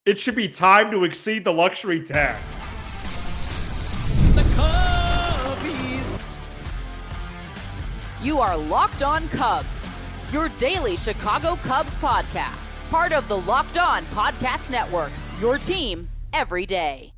It should be time to exceed the luxury tax. The Cubbies. You are Locked On Cubs, your daily Chicago Cubs podcast. Part of the Locked On Podcast Network, your team every day.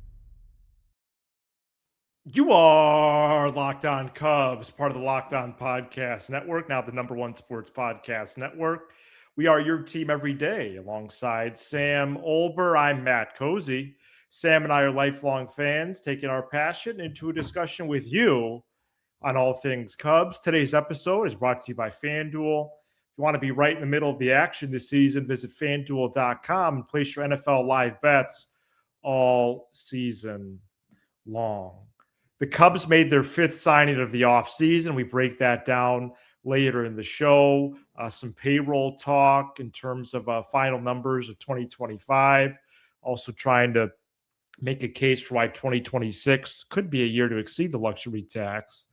You are Locked On Cubs, part of the Locked On Podcast Network, now the #1 sports podcast network. We are your team every day. Alongside Sam Olber, I'm Matt Cozy. Sam and I are lifelong fans, taking our passion into a discussion with you on all things Cubs. Today's episode is brought to you by FanDuel. If you want to be right in the middle of the action this season, visit FanDuel.com and place your NFL live bets all season long. The Cubs made their 5th signing of the offseason. We break that down later in the show. Some payroll talk in terms of final numbers of 2025. Also trying to make a case for why 2026 could be a year to exceed the luxury tax.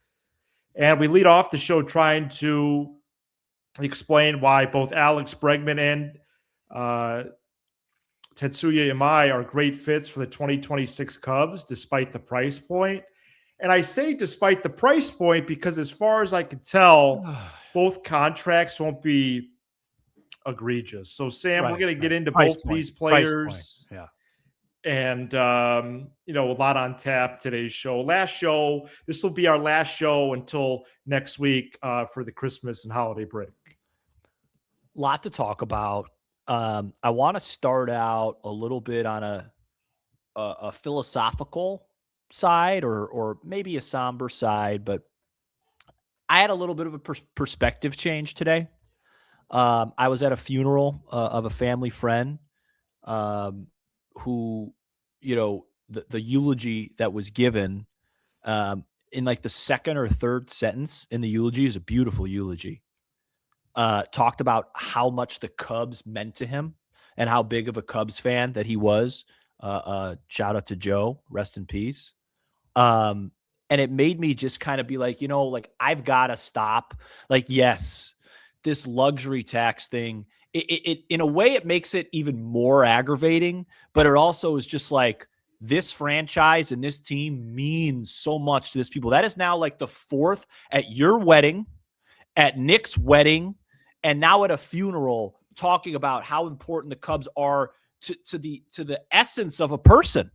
And we lead off the show trying to explain why both Alex Bregman and Tatsuya Imai are great fits for the 2026 Cubs, despite the price point. And I say despite the price point because as far as I can tell, both contracts won't be egregious. So, Sam, we're going to get into both of these players. Yeah. And, a lot on tap today's show. This will be our last show until next week for the Christmas and holiday break. Lot to talk about. I want to start out a little bit on a philosophical side or maybe a somber side, but I had a little bit of a perspective change today. I was at a funeral of a family friend who, the eulogy that was given in like the second or third sentence in the eulogy is a beautiful eulogy. Talked about how much the Cubs meant to him and how big of a Cubs fan that he was. Shout out to Joe, rest in peace. And it made me just kind of be like, I've got to stop. Like, yes, this luxury tax thing, it in a way, it makes it even more aggravating, but it also is just like this franchise and this team means so much to this people. That is now like the 4th at your wedding, at Nick's wedding, and now at a funeral talking about how important the Cubs are to the essence of a person.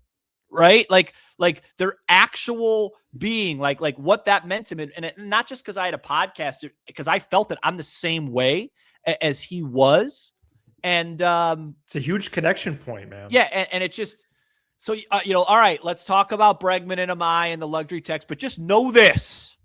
Right? Like their actual being, like what that meant to me. And not just because I had a podcast, because I felt that I'm the same way as he was. And it's a huge connection point, man. Yeah. And it just, so, all right, let's talk about Bregman and Imai and the luxury tax, but just know this,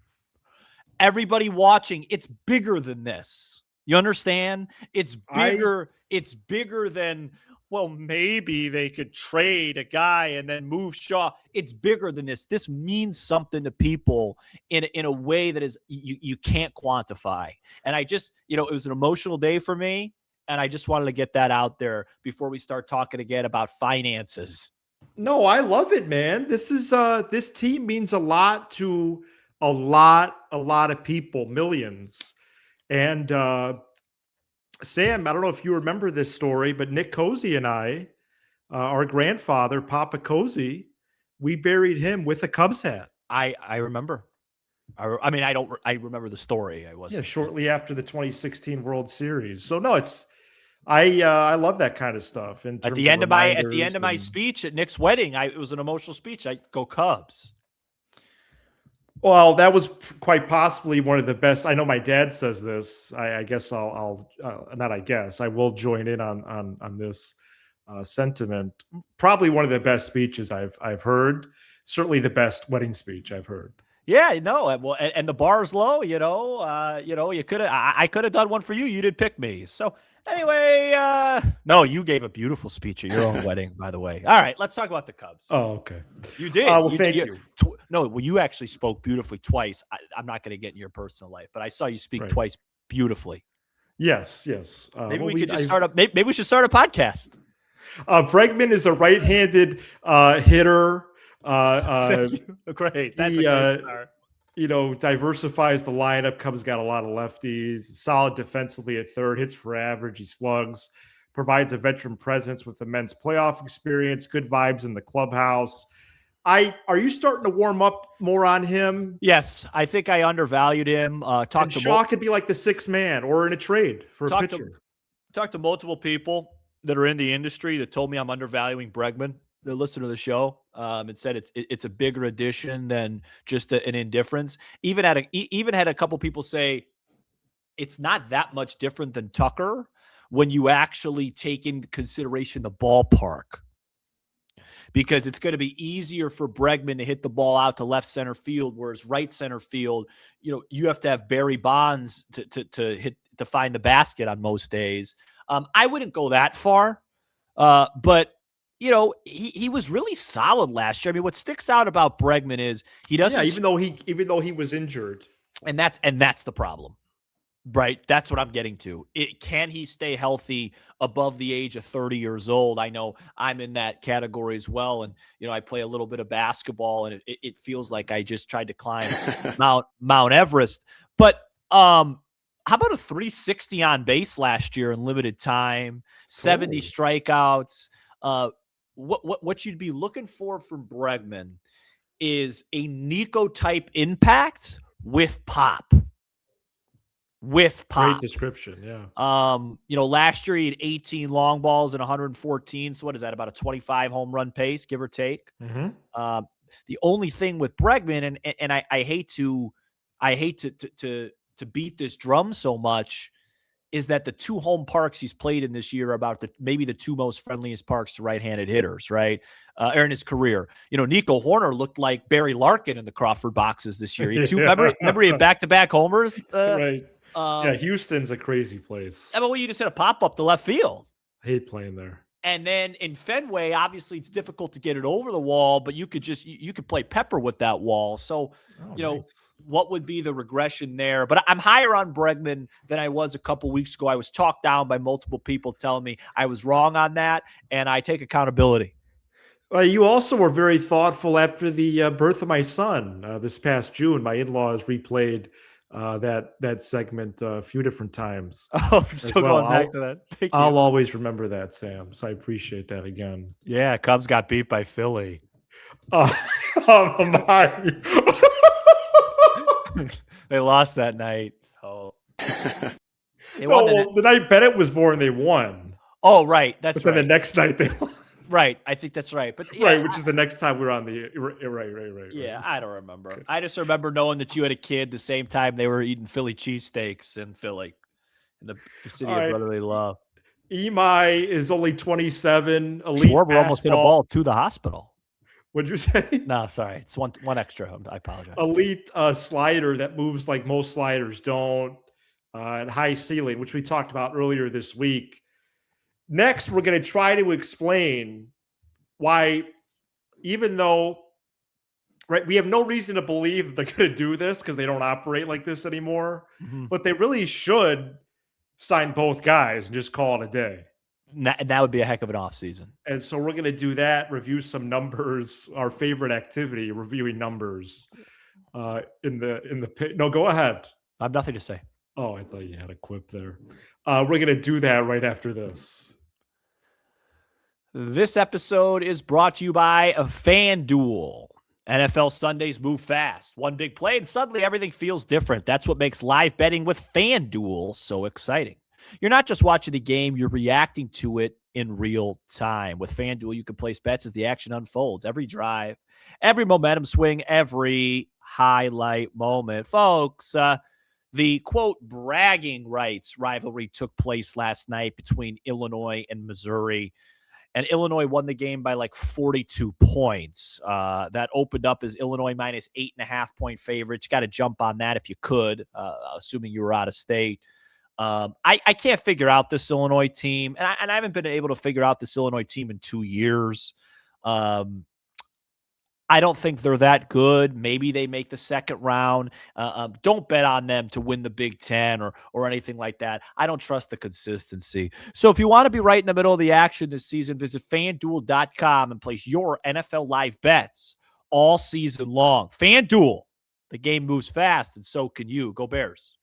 everybody watching, it's bigger than this. You understand? It's bigger. It's bigger than, well, maybe they could trade a guy and then move Shaw. It's bigger than this. This means something to people in a way that is you can't quantify. And I just, it was an emotional day for me, and I just wanted to get that out there before we start talking again about finances. No, I love it, man. This is this team means a lot to a lot of people, millions. And Sam, I don't know if you remember this story, but Nick Cozy and I, our grandfather, Papa Cozy, we buried him with a Cubs hat. I remember. I remember the story. Shortly after the 2016 World Series. So no, I love that kind of stuff. At the end of my speech at Nick's wedding, it was an emotional speech. I go Cubs. Well, that was quite possibly one of the best. I know my dad says this. I guess I will join in on this sentiment. Probably one of the best speeches I've heard. Certainly the best wedding speech I've heard. Yeah, no. Well, and the bar's low. You could have. I could have done one for you. You did pick me. So anyway, no, you gave a beautiful speech at your own wedding, by the way. All right, let's talk about the Cubs. Oh, okay. You did. Thank you. You actually spoke beautifully twice. I'm not going to get in your personal life, but I saw you speak twice beautifully. Yes. Maybe we should start a podcast. Bregman is a right-handed hitter. Great. That's a great start. Diversifies the lineup. Cubs got a lot of lefties. Solid defensively at third. Hits for average. He slugs provides a veteran presence with immense playoff experience, good vibes in the clubhouse. Are you starting to warm up more on him? Yes, I think I undervalued him. And Shaw could be like the sixth man or in a trade for a pitcher. Talked to multiple people that are in the industry that told me I'm undervaluing Bregman. They listened to the show and said it's a bigger addition than just an indifference. Even had a couple people say it's not that much different than Tucker when you actually take into consideration the ballpark. Because it's going to be easier for Bregman to hit the ball out to left center field, whereas right center field, you have to have Barry Bonds to find the basket on most days. I wouldn't go that far, but he was really solid last year. I mean, what sticks out about Bregman is he doesn't. Yeah, even though he was injured, and that's the problem. Right. That's what I'm getting to. Can he stay healthy above the age of 30 years old? I know I'm in that category as well. And, I play a little bit of basketball and it feels like I just tried to climb Mount Everest. But how about a 360 on base last year in limited time, 70 strikeouts? What you'd be looking for from Bregman is a Nico type impact with pop. Great description, yeah. Last year he had 18 long balls and 114. So what is that? About a 25 home run pace, give or take. Mm-hmm. The only thing with Bregman, and I hate to beat this drum so much, is that the two home parks he's played in this year are about maybe the two most friendliest parks to right-handed hitters, right? Or in his career. Nico Horner looked like Barry Larkin in the Crawford boxes this year. Remember he had back-to-back homers? Right. Houston's a crazy place. How about when you just hit a pop-up to left field? I hate playing there. And then in Fenway, obviously it's difficult to get it over the wall, but you could play pepper with that wall. So, nice. What would be the regression there? But I'm higher on Bregman than I was a couple weeks ago. I was talked down by multiple people telling me I was wrong on that, and I take accountability. You also were very thoughtful after the birth of my son this past June. My in-laws replayed that segment a few different times. Oh, still going back to that. I'll always remember that, Sam. So I appreciate that again. Yeah, Cubs got beat by Philly. Oh my! They lost that night. Oh, the night Bennett was born, they won. Oh, right. That's right. Then the next night they lost. Right. I think that's right. But right, which is the next time we're on the right. Yeah, I don't remember. Okay. I just remember knowing that you had a kid the same time they were eating Philly cheesesteaks in Philly, in the city of brotherly love. Imai is only 27. Elite Schwarber almost hit a ball to the hospital. What'd you say? No, sorry. It's one extra. I apologize. Elite slider that moves like most sliders don't, and high ceiling, which we talked about earlier this week. Next, we're going to try to explain why, even though, we have no reason to believe that they're going to do this because they don't operate like this anymore, but they really should sign both guys and just call it a day. That would be a heck of an offseason. And so we're going to do that, review some numbers, our favorite activity, reviewing numbers in the pit. No, go ahead. I have nothing to say. Oh, I thought you had a quip there. We're going to do that right after this. This episode is brought to you by FanDuel. NFL Sundays move fast. One big play and suddenly everything feels different. That's what makes live betting with FanDuel so exciting. You're not just watching the game, you're reacting to it in real time. With FanDuel, you can place bets as the action unfolds. Every drive, every momentum swing, every highlight moment. Folks, the, quote, bragging rights rivalry took place last night between Illinois and Missouri. And Illinois won the game by like 42 points. That opened up as Illinois minus 8.5 point favorites. You got to jump on that if you could, assuming you were out of state. I can't figure out this Illinois team, and I haven't been able to figure out this Illinois team in 2 years. I don't think they're that good. Maybe they make the second round. Don't bet on them to win the Big Ten or anything like that. I don't trust the consistency. So if you want to be right in the middle of the action this season, visit FanDuel.com and place your NFL live bets all season long. FanDuel, the game moves fast, and so can you. Go Bears.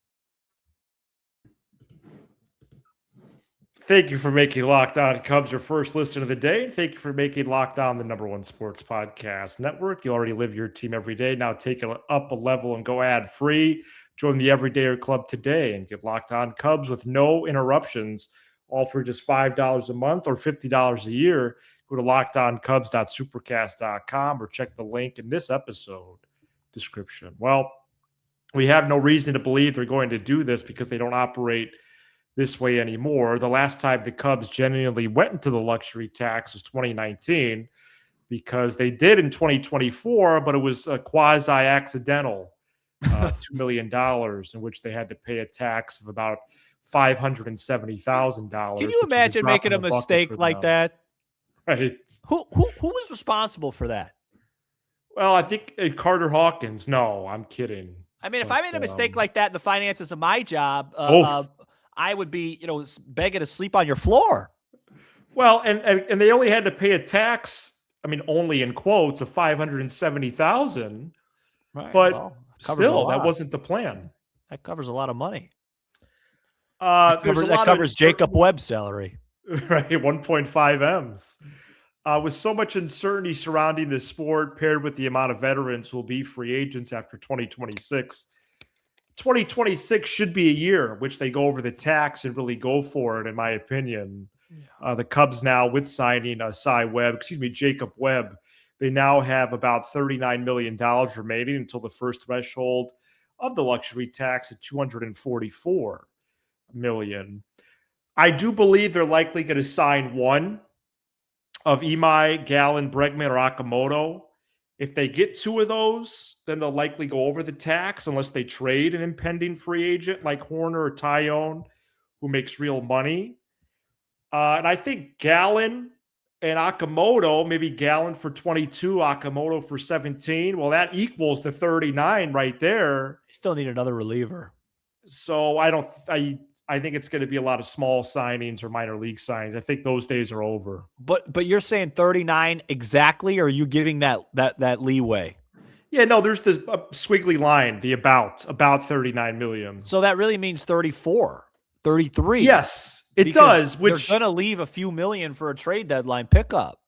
Thank you for making Locked On Cubs your first listen of the day. And thank you for making Locked On the #1 sports podcast network. You already live your team every day. Now take it up a level and go ad free. Join the Everydayer Club today and get Locked On Cubs with no interruptions, all for just $5 a month or $50 a year. Go to lockedoncubs.supercast.com or check the link in this episode description. Well, we have no reason to believe they're going to do this because they don't operate this way anymore. The last time the Cubs genuinely went into the luxury tax was 2019 because they did in 2024, but it was a quasi-accidental $2 million in which they had to pay a tax of about $570,000. Can you imagine making a mistake like that? Right. Who was responsible for that? Well, I think Carter Hawkins. No, I'm kidding. I mean, if I made a mistake like that in the finances of my job, I would be, begging to sleep on your floor. Well, and they only had to pay a tax, I mean, only in quotes, of $570,000. Right. But well, still, that wasn't the plan. That covers a lot of money. That covers Jacob Webb's salary. Right, 1.5 M's. With so much uncertainty surrounding this sport, paired with the amount of veterans who will be free agents after 2026, 2026 should be a year in which they go over the tax and really go for it, in my opinion. Yeah. The Cubs now, with signing Jacob Webb, they now have about $39 million remaining until the first threshold of the luxury tax at $244 million. I do believe they're likely going to sign one of Imai, Gallen, Bregman, or Okamoto. If they get two of those, then they'll likely go over the tax unless they trade an impending free agent like Horner or Tyone, who makes real money. And I think Gallen and Okamoto, maybe Gallen for 22, Okamoto for 17. Well, that equals the 39 right there. Still need another reliever. So I think it's going to be a lot of small signings or minor league signings. I think those days are over. But you're saying 39 exactly, or are you giving that leeway? Yeah, no, there's this squiggly line, the about 39 million. So that really means 34, 33. Yes, it does. Which they're going to leave a few million for a trade deadline pickup.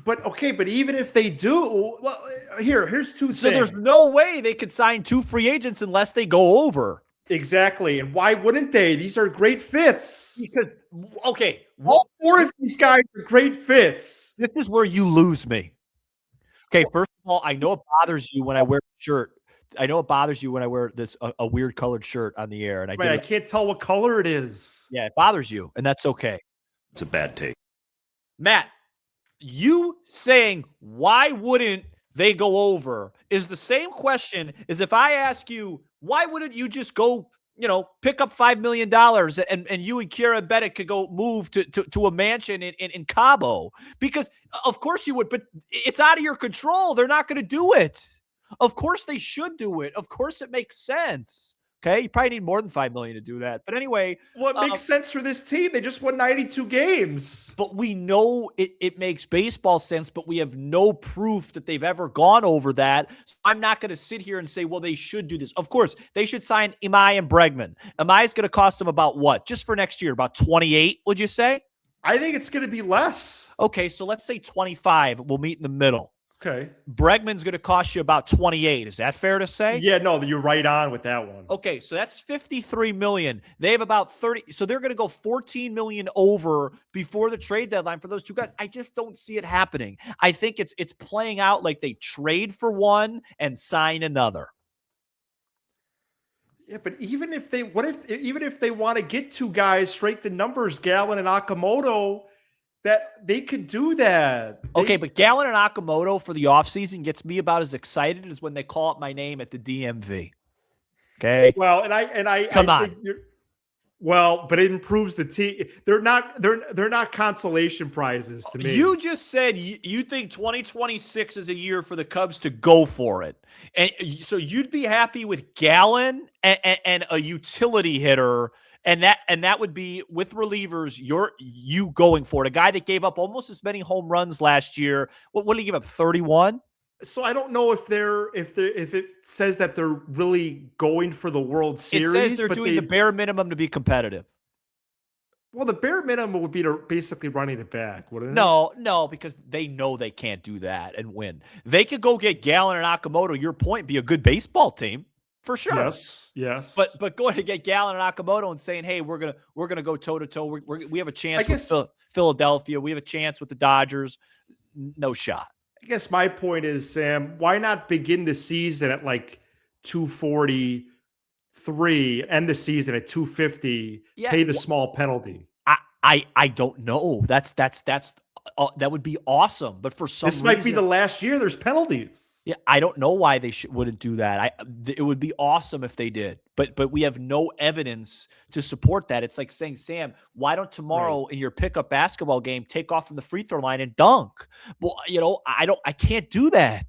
But even if they do, well, here's two things. So there's no way they could sign two free agents unless they go over. Exactly. And why wouldn't they? These are great fits. Because, okay. All four of these guys are great fits. This is where you lose me. Okay, first of all, I know it bothers you when I wear a shirt. I know it bothers you when I wear this a weird colored shirt on the air. And I can't tell what color it is. Yeah, it bothers you, and that's okay. It's a bad take. Matt, you saying why wouldn't they go over is the same question as if I ask you, why wouldn't you just go, pick up $5 million and you and Kira Bennett could go move to a mansion in Cabo? Because of course you would, but it's out of your control. They're not going to do it. Of course they should do it. Of course it makes sense. Okay, you probably need more than $5 million to do that. But anyway, well, it makes sense for this team. They just won 92 games. But we know it makes baseball sense, but we have no proof that they've ever gone over that. So I'm not going to sit here and say, well, they should do this. Of course, they should sign Imai and Bregman. Imai is going to cost them about what? Just for next year, about 28, would you say? I think it's going to be less. Okay, so let's say 25. We'll meet in the middle. Okay. Bregman's going to cost you about 28. Is that fair to say? Yeah, no, you're right on with that one. Okay, so that's $53 million. They have about 30. So they're going to go $14 million over before the trade deadline for those two guys. I just don't see it happening. I think it's playing out like they trade for one and sign another. Yeah, but even if they want to get two guys, straight the numbers, Gallen and Okamoto, that they could do that. Okay, but Gallen and Okamoto for the offseason gets me about as excited as when they call up my name at the DMV. Okay. Well, and I come on. Well, but it improves the team. They're not consolation prizes to me. You just said you think 2026 is a year for the Cubs to go for it, and so you'd be happy with Gallen and a utility hitter. And that would be with relievers. You going for it. A guy that gave up almost as many home runs last year. What did he give up? 31. So I don't know if it says that they're really going for the World Series. It says they're doing the bare minimum to be competitive. Well, the bare minimum would be to basically running it back, wouldn't it? No, because they know they can't do that and win. They could go get Gallen and Akamoto, your point, be a good baseball team for sure. Yes. But going to get Gallen and Akamoto and saying, hey, we're gonna go toe to toe. We have a chance with Philadelphia. We have a chance with the Dodgers. No shot. I guess my point is, Sam, why not begin the season at like 243, end the season at 250, pay the small penalty? I don't know. That's that would be awesome. But for some reason, this might be the last year there's penalties. Yeah, I don't know why they wouldn't do that. It would be awesome if they did, but we have no evidence to support that. It's like saying, Sam, why don't tomorrow in your pickup basketball game take off from the free throw line and dunk? Well, I can't do that.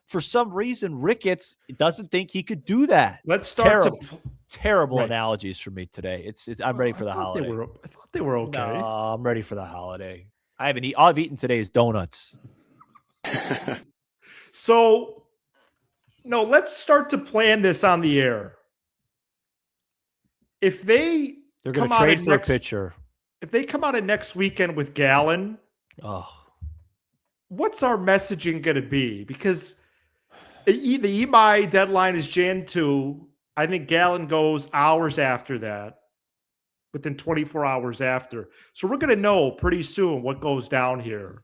For some reason, Ricketts doesn't think he could do that. Let's start terrible analogies for me today. I'm ready for the holiday. I thought they were okay. No, I'm ready for the holiday. All I've eaten today is donuts. So, no, let's start to plan this on the air. If they're going to trade for a pitcher, if they come out of next weekend with Gallen, what's our messaging going to be? Because the Imai deadline is Jan 2. I think Gallen goes hours after that, within 24 hours after. So we're going to know pretty soon what goes down here.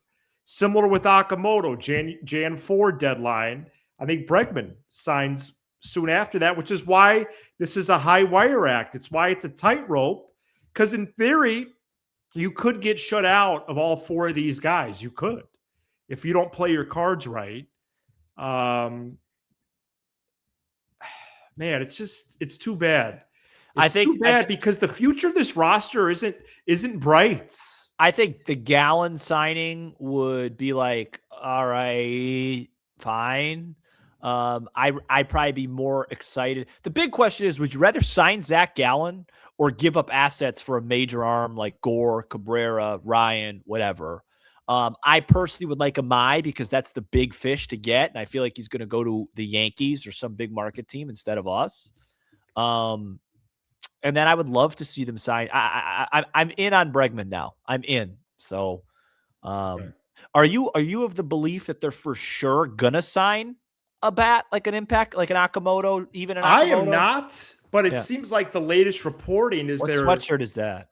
Similar with Akamoto, Jan 4 deadline. I think Bregman signs soon after that, which is why this is a high wire act. It's why it's a tightrope, because in theory, you could get shut out of all 4 of these guys. You could, if you don't play your cards right. Man, it's too bad. It's too bad because the future of this roster isn't bright. I think the Gallen signing would be like, all right, fine. I'd probably be more excited. The big question is, would you rather sign Zach Gallen or give up assets for a major arm like Gore, Cabrera, Ryan, whatever? I personally would like Imai because that's the big fish to get, and I feel like he's going to go to the Yankees or some big market team instead of us. And then I would love to see them sign. I'm in on Bregman now. I'm in. So, are you of the belief that they're for sure gonna sign a bat like an impact, like an Akamoto, even an Akamoto? I am not, but it seems like the latest reporting is what sweatshirt is that?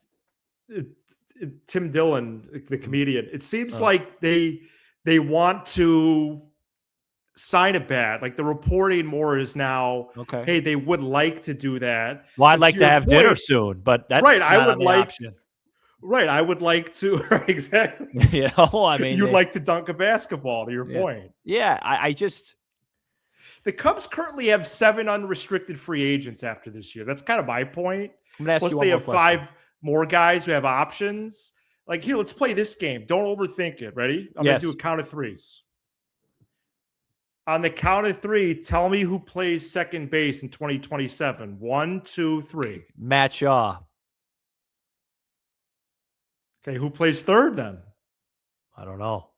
Tim Dillon, the comedian. It seems like they want to sign a bat. Like the reporting more is now, hey, they would like to do that. Well, I'd like to have dinner soon, but that's right. I would like option. Right. I would like to exactly. I mean, you'd like to dunk a basketball to your point. Yeah. I just the Cubs currently have 7 unrestricted free agents after this year. That's kind of my point. I'm gonna ask Plus, you they have 5 more guys who have options. Like, here, let's play this game. Don't overthink it. Ready? I'm going to do a count of 3s. On the count of 3, tell me who plays second base in 2027. 1, 2, 3. Matt Shaw. Okay, who plays third then? I don't know.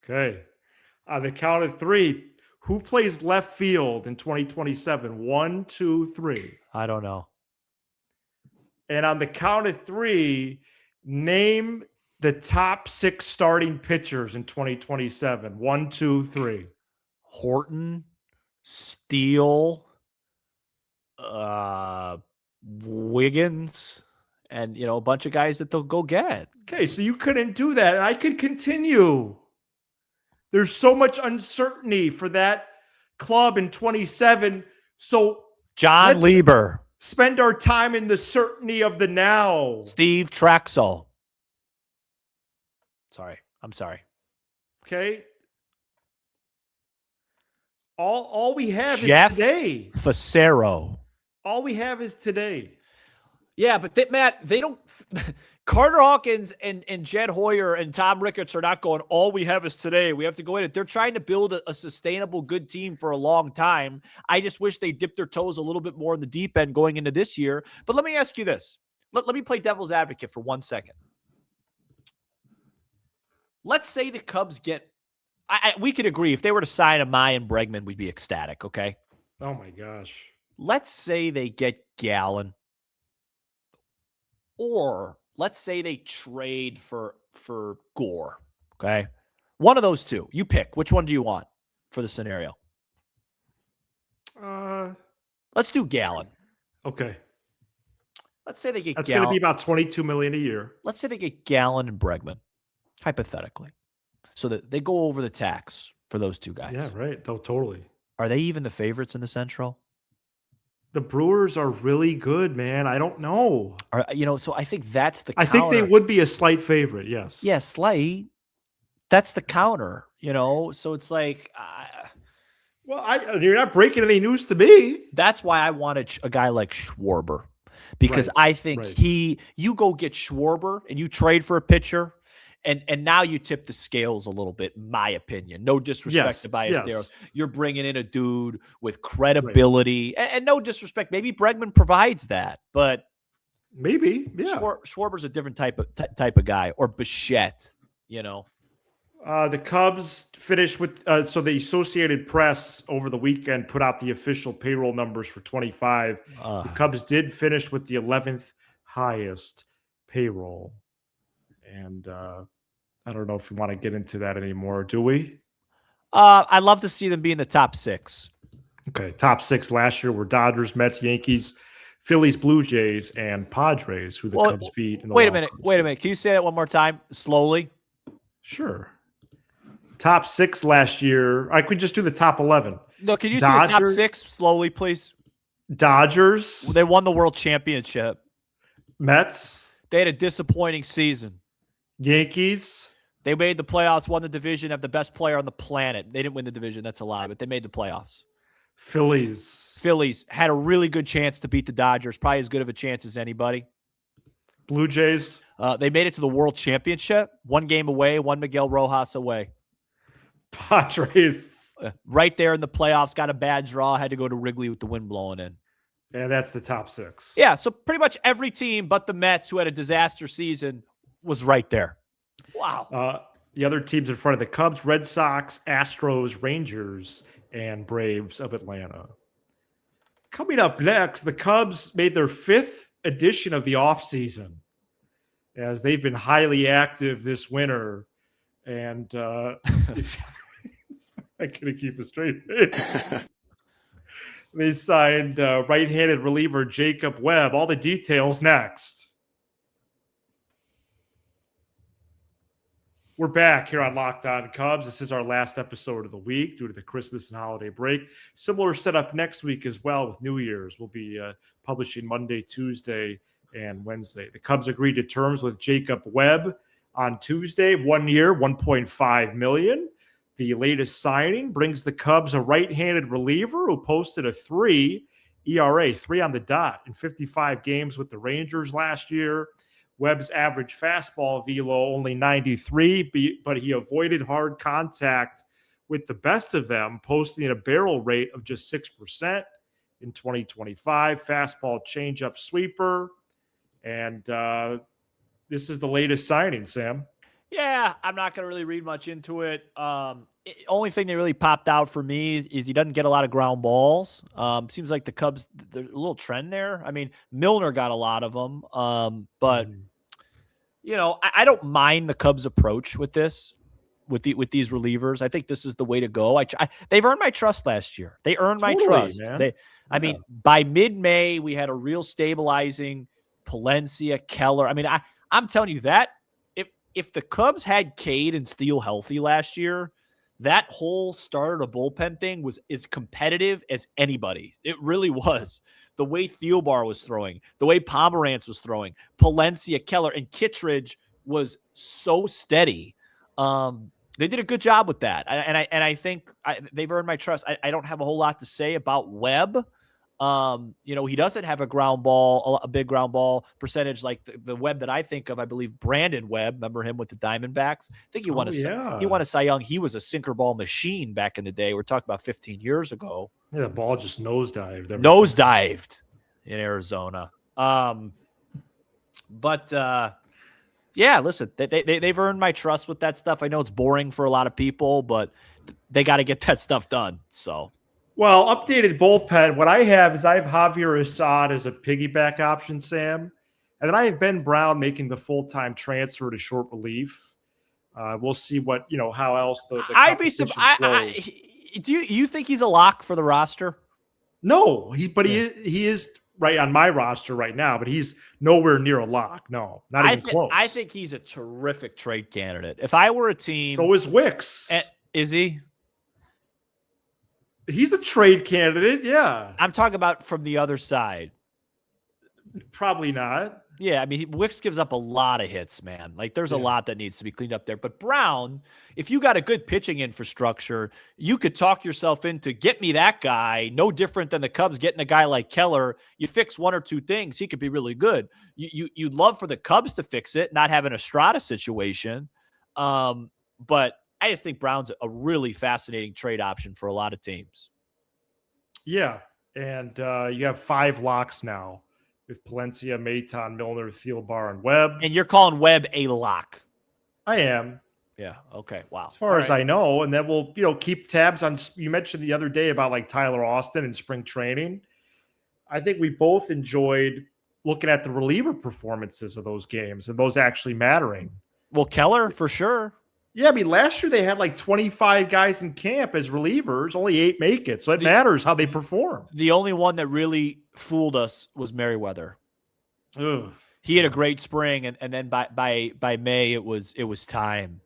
Okay. On the count of 3, who plays left field in 2027? 1, 2, 3. I don't know. And on the count of 3, name the top 6 starting pitchers in 2027. 1, 2, 3. Horton, Steele, Wiggins, and a bunch of guys that they'll go get. Okay, so you couldn't do that. And I could continue. There's so much uncertainty for that club in 27. So John Lieber. Spend our time in the certainty of the now. Steve Traxel. I'm sorry. Okay. All we have Jeff is today. Facero. All we have is today. Yeah, but Matt, they don't. Carter Hawkins and Jed Hoyer and Tom Ricketts are not going, all we have is today. We have to go in it. They're trying to build a sustainable good team for a long time. I just wish they dipped their toes a little bit more in the deep end going into this year. But let me ask you this. Let me play devil's advocate for 1 second. Let's say the Cubs get, we could agree, if they were to sign Imai and Bregman, we'd be ecstatic, okay? Oh, my gosh. Let's say they get Gallen. Or let's say they trade for Gore. Okay. One of those two. You pick. Which one do you want for the scenario? Let's do Gallon. Okay. Let's say they get That's going to be about $22 million a year. Let's say they get Gallon and Bregman, hypothetically. So that they go over the tax for those two guys. Yeah, right. Totally. Are they even the favorites in the Central? The Brewers are really good, man. I don't know. So I think that's the counter. I think they would be a slight favorite, yes. Yeah, slight. That's the counter, So it's like... Well, you're not breaking any news to me. That's why I wanted a guy like Schwarber. Because I think you go get Schwarber and you trade for a pitcher, and now you tip the scales a little bit, in my opinion. No disrespect to Ballesteros. Yes. You're bringing in a dude with credibility. And no disrespect. Maybe Bregman provides that, but maybe, yeah. Schwarber's a different type of guy. Or Bichette, The Cubs finished with so the Associated Press over the weekend put out the official payroll numbers for 25. The Cubs did finish with the 11th highest payroll. And I don't know if we want to get into that anymore, do we? I'd love to see them be in the top 6. Okay, top 6 last year were Dodgers, Mets, Yankees, Phillies, Blue Jays, and Padres, who the Cubs beat. In the wait a minute. Can you say that one more time, slowly? Sure. Top 6 last year. I could just do the top 11. No, can you do the top 6 slowly, please? Dodgers. They won the World Championship. Mets. They had a disappointing season. Yankees. They made the playoffs, won the division, have the best player on the planet. They didn't win the division, that's a lie, but they made the playoffs. Phillies had a really good chance to beat the Dodgers, probably as good of a chance as anybody. Blue Jays. They made it to the World Championship, 1 game away, 1 Miguel Rojas away. Padres. Right there in the playoffs, got a bad draw, had to go to Wrigley with the wind blowing in. Yeah, that's the top 6. Yeah, so pretty much every team but the Mets, who had a disaster season, was right there. Wow. The other teams in front of the Cubs, Red Sox, Astros, Rangers, and Braves of Atlanta. Coming up next, the Cubs made their 5th edition of the offseason, as they've been highly active this winter. And I couldn't keep a straight face. They signed right-handed reliever Jacob Webb. All the details next. We're back here on Locked On Cubs. This is our last episode of the week due to the Christmas and holiday break. Similar setup next week as well with New Year's. We'll be publishing Monday, Tuesday, and Wednesday. The Cubs agreed to terms with Jacob Webb on Tuesday, 1 year, $1.5 million. The latest signing brings the Cubs a right-handed reliever who posted a 3 ERA, 3 on the dot in 55 games with the Rangers last year. Webb's average fastball velo only 93, but he avoided hard contact with the best of them, posting a barrel rate of just 6% in 2025. Fastball changeup sweeper. And this is the latest signing, Sam. Yeah, I'm not going to really read much into it. Only thing that really popped out for me is he doesn't get a lot of ground balls. Seems like the Cubs, there's a little trend there. I mean, Milner got a lot of them. But, I don't mind the Cubs' approach with this, with these relievers. I think this is the way to go. They've earned my trust last year. They earned my trust. Man. I mean, by mid-May, we had a real stabilizing Palencia, Keller. I mean, I'm telling you that if the Cubs had Cade and Steele healthy last year, that whole start of the bullpen thing was as competitive as anybody. It really was. The way Thielbar was throwing, the way Pomerantz was throwing, Palencia, Keller, and Kittredge was so steady. They did a good job with that. And I think they've earned my trust. I don't have a whole lot to say about Webb. He doesn't have a big ground ball percentage like the Webb that I think of. I believe Brandon Webb, remember him with the Diamondbacks? I think he won a Cy Young. He was a sinker ball machine back in the day. We're talking about 15 years ago. Yeah, the ball just nosedived. In Arizona. Listen, they've earned my trust with that stuff. I know it's boring for a lot of people, but they got to get that stuff done. So. Well, updated bullpen. What I have is Javier Assad as a piggyback option, Sam. And then I have Ben Brown making the full-time transfer to short relief. We'll see what, how else the I'd be competition surprised. flows. Do you think he's a lock for the roster? No, he is right on my roster right now, but he's nowhere near a lock. No, not even close. I think he's a terrific trade candidate. If I were a team, so is Wicks. Is he? He's a trade candidate. Yeah, I'm talking about from the other side. Probably not. Yeah, I mean, Wicks gives up a lot of hits, man. Like, there's a lot that needs to be cleaned up there. But Brown, if you got a good pitching infrastructure, you could talk yourself into get me that guy. No different than the Cubs getting a guy like Keller. You fix one or two things, he could be really good. You'd love for the Cubs to fix it, not have an Estrada situation. But I just think Brown's a really fascinating trade option for a lot of teams. Yeah, and you have 5 locks now. With Palencia, Maton, Milner, Thielbar, and Webb. And you're calling Webb a lock. I am. Yeah. Okay. Wow. As far as I know. And then we'll, keep tabs on, you mentioned the other day about like Tyler Austin and spring training. I think we both enjoyed looking at the reliever performances of those games and those actually mattering. Well, Keller for sure. Yeah, I mean, last year they had like 25 guys in camp as relievers, only 8 make it. So it matters how they perform. The only one that really fooled us was Merriweather. Ugh. He had a great spring, and then by May it was time.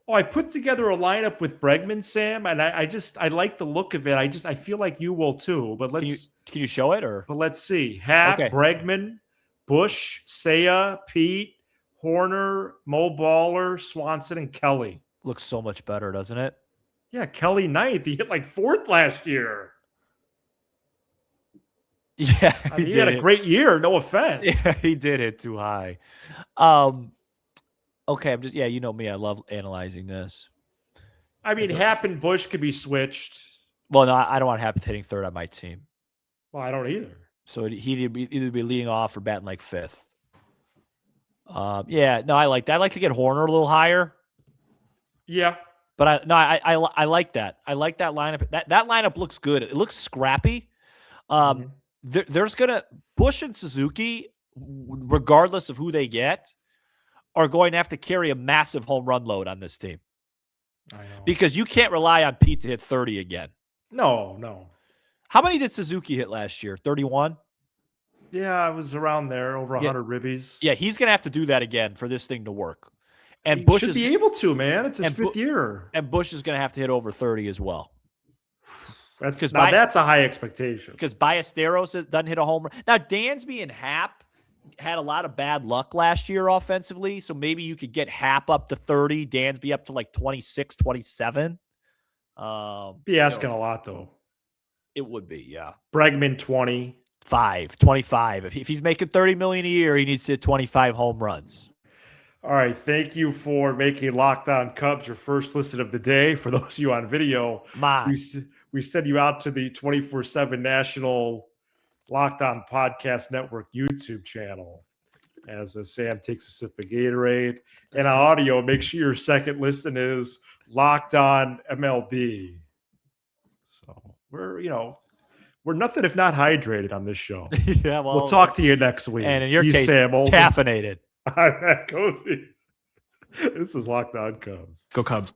Oh, I put together a lineup with Bregman, Sam, and I like the look of it. I feel like you will too. But can you show it or? But let's see. Happ, Okay. Bregman, Bush, Seiya, Pete, Horner, Mo Baller, Swanson, and Kelly. Looks so much better, doesn't it? Yeah, Kelly 9th. He hit like 4th last year. Yeah, he had a great year. No offense. Yeah, he did hit too high. Okay, I'm just you know me. I love analyzing this. I mean, Happ and Bush could be switched. Well, no, I don't want Happ hitting 3rd on my team. Well, I don't either. So he'd either be leading off or batting like 5th. Yeah, no, I like that. I like to get Horner a little higher. Yeah, but I like that. I like that lineup. That lineup looks good. It looks scrappy. There's gonna Bush and Suzuki, regardless of who they get, are going to have to carry a massive home run load on this team. I know. Because you can't rely on Pete to hit 30 again. No. How many did Suzuki hit last year? 31? Yeah, I was around there, over 100 ribbies. Yeah, he's going to have to do that again for this thing to work. And he Bush should be able to, man. It's his 5th year. And Bush is going to have to hit over 30 as well. That's a high expectation. Because Ballesteros doesn't hit a home run. Now, Dansby and Happ had a lot of bad luck last year offensively, so maybe you could get Happ up to 30, Dansby up to like 26, 27. Be asking a lot, though. It would be, yeah. Bregman, 25. If he's making $30 million a year, he needs to hit 25 home runs. All right, thank you for making Locked On Cubs your first listen of the day. For those of you on video, we send you out to the 24/7 national Locked On Podcast Network YouTube channel. As Sam takes a sip of Gatorade. And on audio, make sure your second listen is Locked On MLB. So we're nothing if not hydrated on this show. Yeah, well, we'll talk to you next week. And in your case, Sam caffeinated. I'm Matt Cozy. This is Locked On Cubs. Go Cubs.